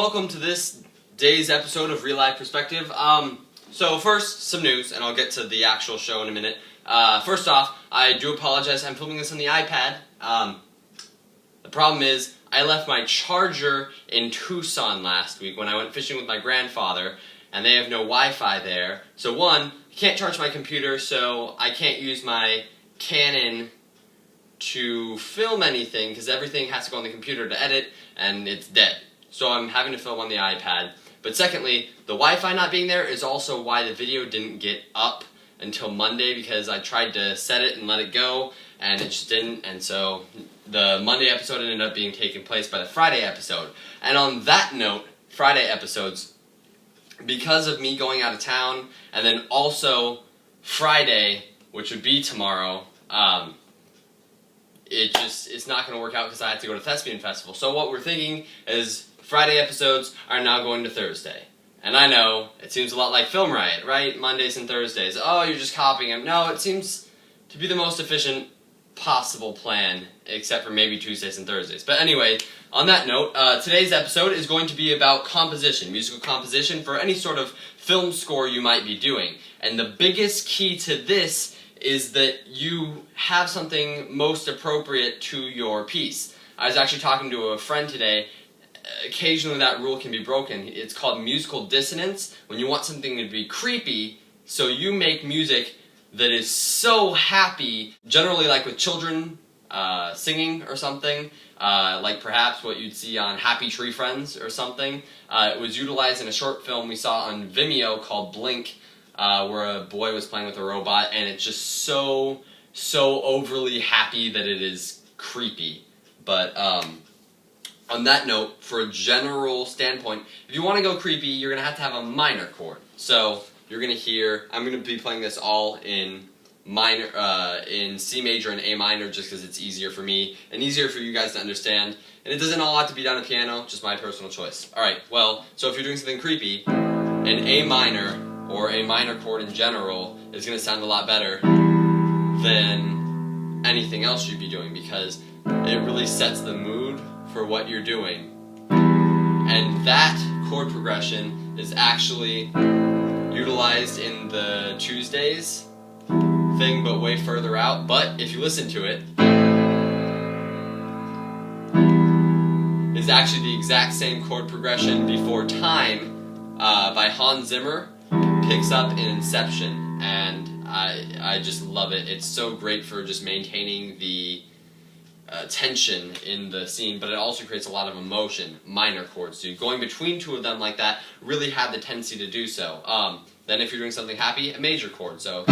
welcome to this day's episode of Real Life Perspective. So first, some news, and I'll get to the actual show in a minute. First off, I do apologize, I'm filming this on the iPad. The problem is, I left my charger in Tucson last week when I went fishing with my grandfather, and they have no Wi-Fi there. So one, I can't charge my computer, so I can't use my Canon to film anything, because everything has to go on the computer to edit, and it's dead. So I'm having to film on the iPad. But secondly, the Wi-Fi not being there is also why the video didn't get up until Monday, because I tried to set it and let it go, and it just didn't, and so the Monday episode ended up being taken place by the Friday episode. And on that note, Friday episodes, because of me going out of town, and then also Friday, which would be tomorrow, it's not going to work out because I have to go to Thespian Festival. So what we're thinking is Friday episodes are now going to Thursday. And I know, it seems a lot like Film Riot, right? Mondays and Thursdays. Oh, you're just copying them. No, it seems to be the most efficient possible plan, except for maybe Tuesdays and Thursdays. But anyway, on that note, today's episode is going to be about composition, musical composition for any sort of film score you might be doing. And the biggest key to this is that you have something most appropriate to your piece. I was actually talking to a friend today. Occasionally that rule can be broken. It's called musical dissonance, when you want something to be creepy, so you make music that is so happy, generally like with children singing or something, like perhaps what you'd see on Happy Tree Friends or something. It was utilized in a short film we saw on Vimeo called Blink, where a boy was playing with a robot, and it's just so overly happy that it is creepy. But on that note, for a general standpoint, if you want to go creepy, you're going to have a minor chord. So you're going to hear, I'm going to be playing this all in minor, in C major and A minor, just because it's easier for me and easier for you guys to understand. And it doesn't all have to be done on piano, just my personal choice. Alright, well, so if you're doing something creepy, an A minor, or a minor chord in general, is going to sound a lot better than anything else you'd be doing, because it really sets the mood for what you're doing. And that chord progression is actually utilized in the Tuesdays thing, but way further out. But if you listen to it, is actually the exact same chord progression before Time by Hans Zimmer picks up in Inception, and I just love it. It's so great for just maintaining the tension in the scene, but it also creates a lot of emotion. Minor chords, so going between two of them like that really have the tendency to do so. Then if you're doing something happy, a major chord, so.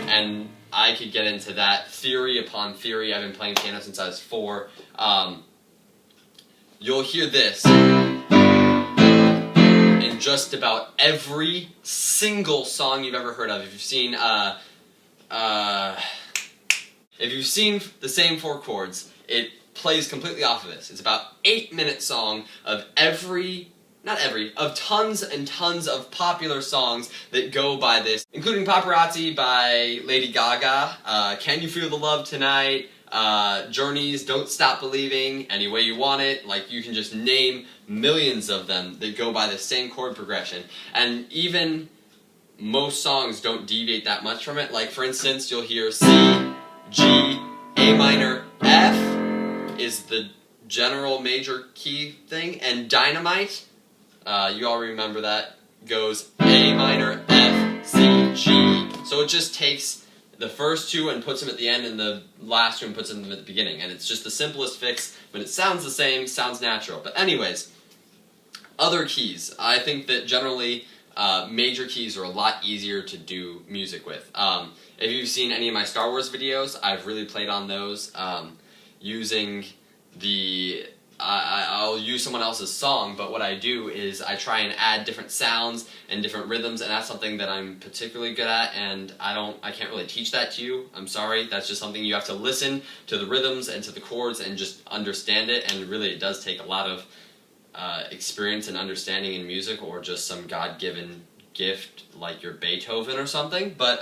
And I could get into that theory upon theory. I've been playing piano since I was 4. You'll hear this in just about every single song you've ever heard of. If you've seen the same 4 chords, it plays completely off of this. It's about 8-minute song of tons and tons of popular songs that go by this, including Paparazzi by Lady Gaga, Can You Feel the Love Tonight, Journey's Don't Stop Believing, Any Way You Want It. Like, you can just name millions of them that go by the same chord progression. And even most songs don't deviate that much from it. Like, for instance, you'll hear C, G, A minor, F is the general major key thing, and Dynamite, you all remember that, goes A minor, F, C, G. So it just takes the first 2 and puts them at the end, and the last 2 and puts them at the beginning. And it's just the simplest fix, but it sounds the same, sounds natural. But anyways, other keys. I think that generally major keys are a lot easier to do music with. If you've seen any of my Star Wars videos, I've really played on those using the... I'll use someone else's song, but what I do is I try and add different sounds and different rhythms, and that's something that I'm particularly good at, and I can't really teach that to you. I'm sorry. That's just something you have to listen to the rhythms and to the chords and just understand it, and really it does take a lot of experience and understanding in music, or just some God-given gift like your Beethoven or something, but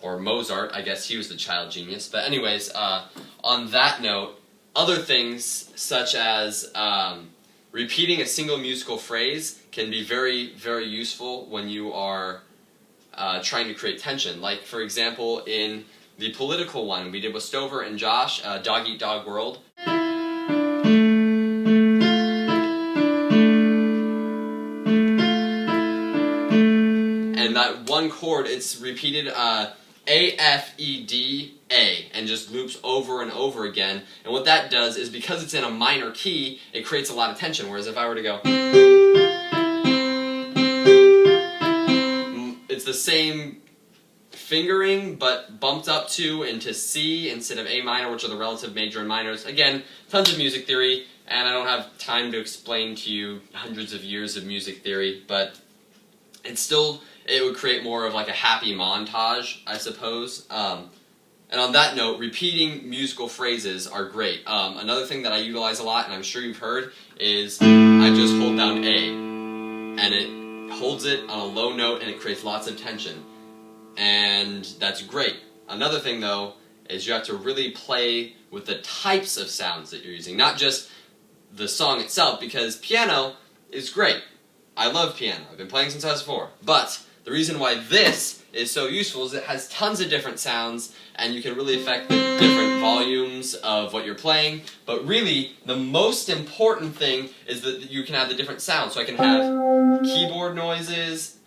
or Mozart. I guess he was the child genius. But anyways, on that note, Other things, such as repeating a single musical phrase, can be very, very useful when you are trying to create tension. Like, for example, in the political one we did with Stover and Josh, Dog Eat Dog World. And that one chord, it's repeated A, F, E, D, A, and just loops over and over again. And what that does is, because it's in a minor key, it creates a lot of tension. Whereas if I were to go, it's the same fingering, but bumped up to into C instead of A minor, which are the relative major and minors. Again, tons of music theory, and I don't have time to explain to you hundreds of years of music theory, but it would create more of like a happy montage, I suppose. And on that note, repeating musical phrases are great. Another thing that I utilize a lot, and I'm sure you've heard, is I just hold down A, and it holds it on a low note, and it creates lots of tension. And that's great. Another thing, though, is you have to really play with the types of sounds that you're using, not just the song itself, because piano is great. I love piano. I've been playing since I was 4. But the reason why this is so useful is it has tons of different sounds, and you can really affect the different volumes of what you're playing. But really, the most important thing is that you can have the different sounds. So I can have keyboard noises,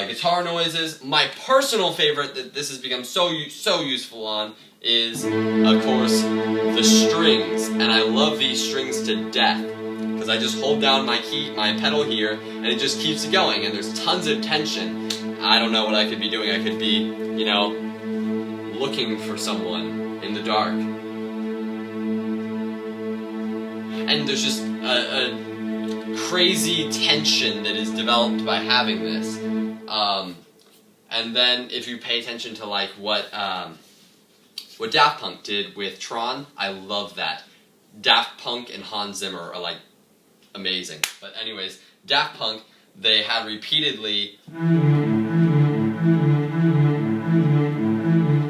guitar noises. My personal favorite that this has become so useful on is, of course, the strings. And I love these strings to death, because I just hold down my pedal here, and it just keeps it going, and there's tons of tension. I don't know what I could be doing. I could be, you know, looking for someone in the dark. And there's just a crazy tension that is developed by having this. And then if you pay attention to like what Daft Punk did with Tron, I love that. Daft Punk and Hans Zimmer are like amazing. But anyways, Daft Punk, they had repeatedly,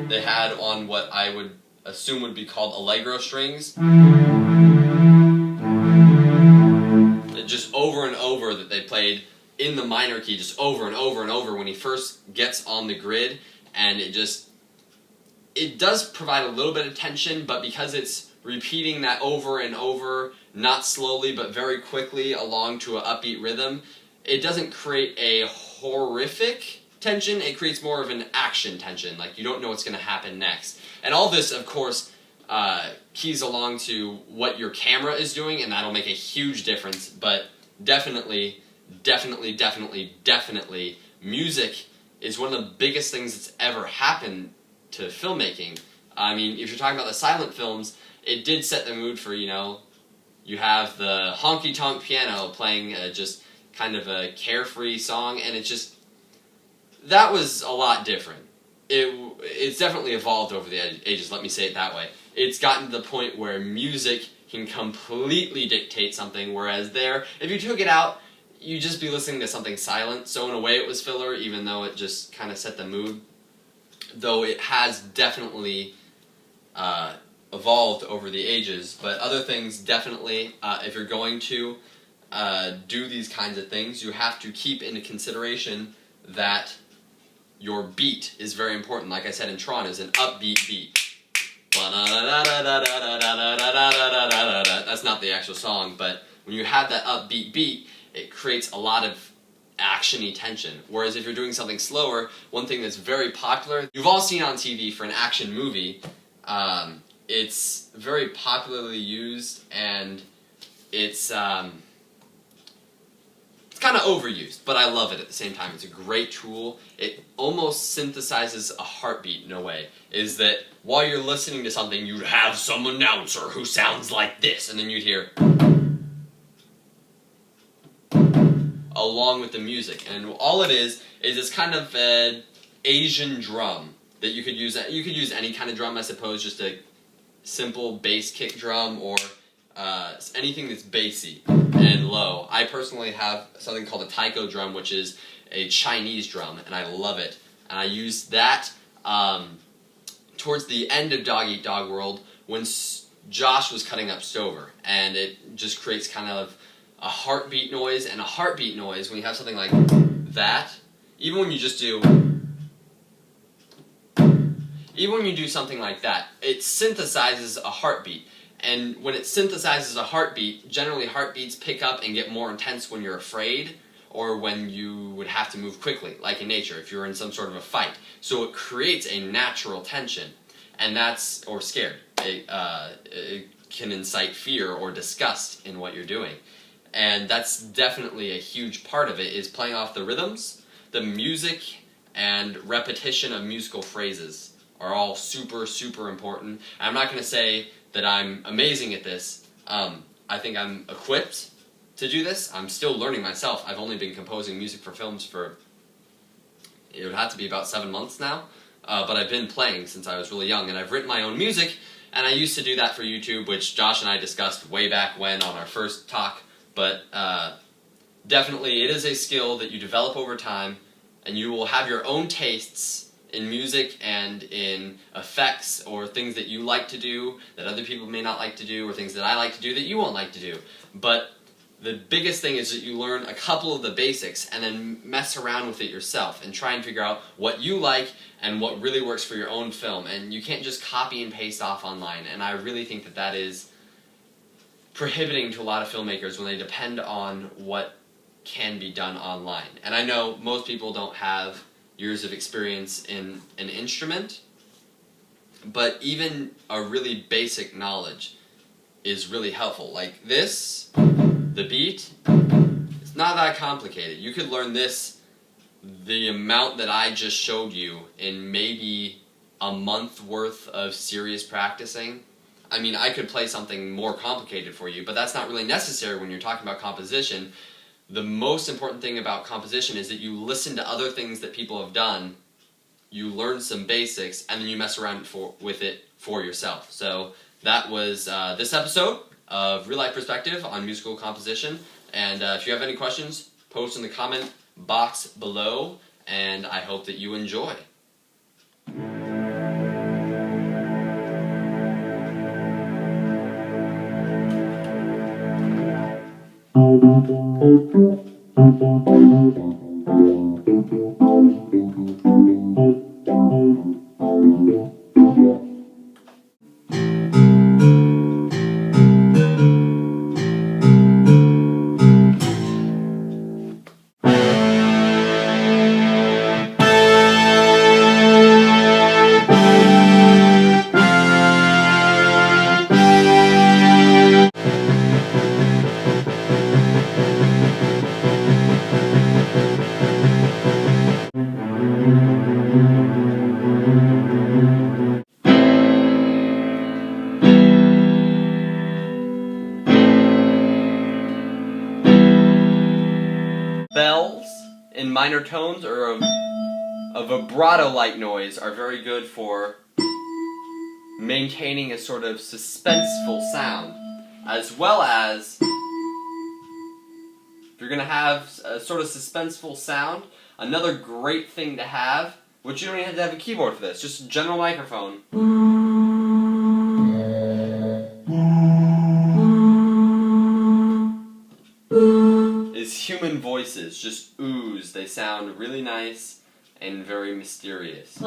they had on what I would assume would be called allegro strings, just over and over, that they played in the minor key, just over and over and over when he first gets on the grid. And it does provide a little bit of tension, but because it's repeating that over and over, not slowly but very quickly along to an upbeat rhythm, it doesn't create a horrific tension. It creates more of an action tension, like you don't know what's going to happen next. And all this, of course, keys along to what your camera is doing, and that'll make a huge difference. But definitely, music is one of the biggest things that's ever happened to filmmaking. I mean, if you're talking about the silent films, it did set the mood for, you know, you have the honky-tonk piano playing just kind of a carefree song, and it just, that was a lot different. It's definitely evolved over the ages, let me say it that way. It's gotten to the point where music can completely dictate something, whereas there, if you took it out, you'd just be listening to something silent. So in a way it was filler, even though it just kind of set the mood. Though it has definitely evolved over the ages. But other things, definitely, if you're going to do these kinds of things, you have to keep into consideration that your beat is very important. Like I said in Tron, is an upbeat beat. That's not the actual song, but when you have that upbeat beat, it creates a lot of action-y tension. Whereas if you're doing something slower, one thing that's very popular, you've all seen on TV for an action movie, it's very popularly used, and it's kind of overused, but I love it at the same time. It's a great tool. It almost synthesizes a heartbeat in a way, is that while you're listening to something, you'd have some announcer who sounds like this, and then you'd hear along with the music. And all it is it's kind of an Asian drum that you could use. You could use any kind of drum, I suppose, just a simple bass kick drum, or anything that's bassy and low. I personally have something called a taiko drum, which is a Chinese drum, and I love it. And I use that to towards the end of Dog Eat Dog World when Josh was cutting up Stover, and it just creates kind of a heartbeat noise, and a heartbeat noise when you have something like that, even when you do something like that, it synthesizes a heartbeat. And when it synthesizes a heartbeat, generally heartbeats pick up and get more intense when you're afraid or when you would have to move quickly, like in nature, if you're in some sort of a fight. So it creates a natural tension, and or scared. It can incite fear or disgust in what you're doing. And that's definitely a huge part of it, is playing off the rhythms, the music, and repetition of musical phrases are all super, super important. I'm not going to say that I'm amazing at this. I think I'm equipped to do this. I'm still learning myself. I've only been composing music for films for, it would have to be about 7 months now, but I've been playing since I was really young, and I've written my own music, and I used to do that for YouTube, which Josh and I discussed way back when on our first talk, but definitely it is a skill that you develop over time, and you will have your own tastes in music and in effects, or things that you like to do that other people may not like to do, or things that I like to do that you won't like to do. But the biggest thing is that you learn a couple of the basics and then mess around with it yourself and try and figure out what you like and what really works for your own film. And you can't just copy and paste off online. And I really think that that is prohibiting to a lot of filmmakers when they depend on what can be done online. And I know most people don't have years of experience in an instrument, but even a really basic knowledge is really helpful. Like this, the beat, it's not that complicated. You could learn this, the amount that I just showed you, in maybe a month worth of serious practicing. I mean, I could play something more complicated for you, but that's not really necessary when you're talking about composition. The most important thing about composition is that you listen to other things that people have done, you learn some basics, and then you mess around with it for yourself. So that was this episode of Real Life Perspective on musical composition. And if you have any questions, post in the comment box below, and I hope that you enjoy. Bells in minor tones or a vibrato-like noise are very good for maintaining a sort of suspenseful sound, as well as, if you're going to have a sort of suspenseful sound, another great thing to have, which you don't even have to have a keyboard for this, just a general microphone, is human voices, just ooze. They sound really nice and very mysterious.